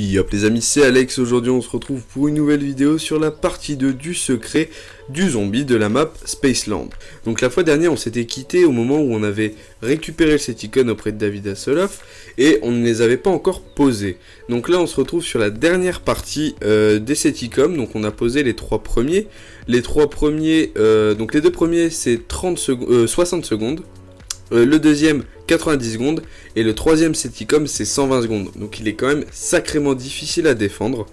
Yop les amis, c'est Alex. Aujourd'hui on se retrouve pour une nouvelle vidéo sur la partie 2 du secret du zombie de la map Spaceland. Donc la fois dernière on s'était quitté au moment où on avait récupéré le Seticon auprès de David Hasselhoff et on ne les avait pas encore posés. Donc là on se retrouve sur la dernière partie des Seticons. Donc on a posé les trois premiers. Donc les deux premiers c'est 60 secondes. Le deuxième 90 secondes et le troisième Seticom c'est 120 secondes, donc il est quand même sacrément difficile à défendre.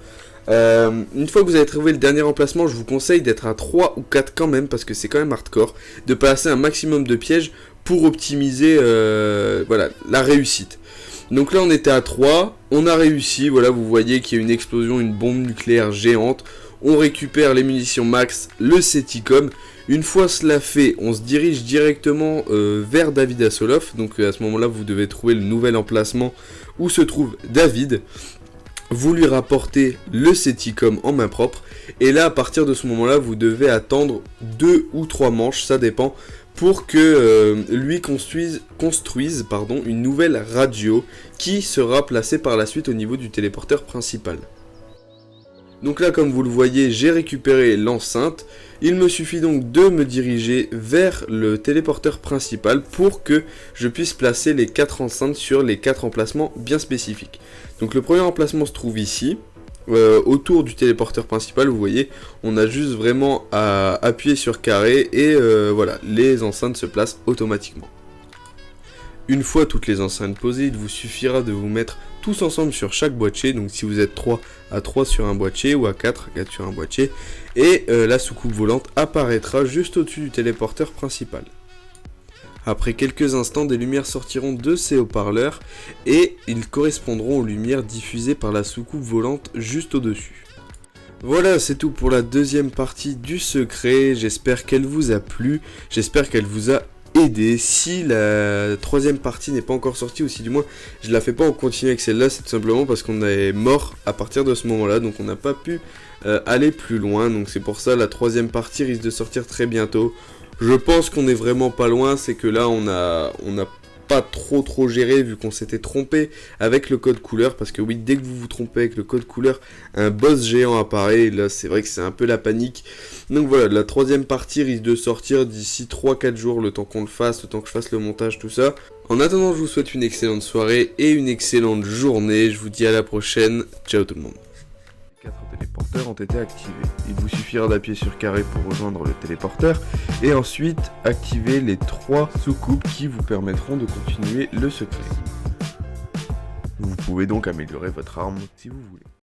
Une fois que vous avez trouvé le dernier emplacement, je vous conseille d'être à 3 ou 4 quand même, parce que c'est quand même hardcore, de placer un maximum de pièges pour optimiser voilà, la réussite. Donc là on était à 3, on a réussi, voilà, vous voyez qu'il y a une explosion, une bombe nucléaire géante. On récupère les munitions max, le Seticom. Une fois cela fait, on se dirige directement vers David Hasselhoff. Donc à ce moment-là, vous devez trouver le nouvel emplacement où se trouve David. Vous lui rapportez le Seticom en main propre. Et là, à partir de ce moment-là, vous devez attendre 2 ou 3 manches, ça dépend, pour que lui construise une nouvelle radio qui sera placée par la suite au niveau du téléporteur principal. Donc là, comme vous le voyez, j'ai récupéré l'enceinte. Il me suffit donc de me diriger vers le téléporteur principal pour que je puisse placer les 4 enceintes sur les 4 emplacements bien spécifiques. Donc le premier emplacement se trouve ici, autour du téléporteur principal. Vous voyez, on a juste vraiment à appuyer sur carré et voilà, les enceintes se placent automatiquement. Une fois toutes les enceintes posées, il vous suffira de vous mettre tous ensemble sur chaque boîtier. Donc si vous êtes 3 à 3 sur un boîtier ou à 4 à 4 sur un boîtier. Et la soucoupe volante apparaîtra juste au-dessus du téléporteur principal. Après quelques instants, des lumières sortiront de ces haut-parleurs et ils correspondront aux lumières diffusées par la soucoupe volante juste au-dessus. Voilà, c'est tout pour la deuxième partie du secret. J'espère qu'elle vous a plu, j'espère qu'elle vous a aider. Si la troisième partie n'est pas encore sortie, ou si du moins je la fais pas en continu avec celle-là, c'est tout simplement parce qu'on est mort à partir de ce moment-là, donc on n'a pas pu aller plus loin. Donc c'est pour ça la troisième partie risque de sortir très bientôt. Je pense qu'on est vraiment pas loin, c'est que là on a pas trop géré vu qu'on s'était trompé avec le code couleur, parce que oui, dès que vous vous trompez avec le code couleur, un boss géant apparaît, et là c'est vrai que c'est un peu la panique. Donc voilà, la troisième partie risque de sortir d'ici 3-4 jours, le temps qu'on le fasse, le temps que je fasse le montage, tout ça. En attendant, je vous souhaite une excellente soirée et une excellente journée, je vous dis à la prochaine, ciao tout le monde. 4 téléporteurs ont été activés. Il vous suffira d'appuyer sur carré pour rejoindre le téléporteur et ensuite activer les 3 soucoupes qui vous permettront de continuer le secret. Vous pouvez donc améliorer votre arme si vous voulez.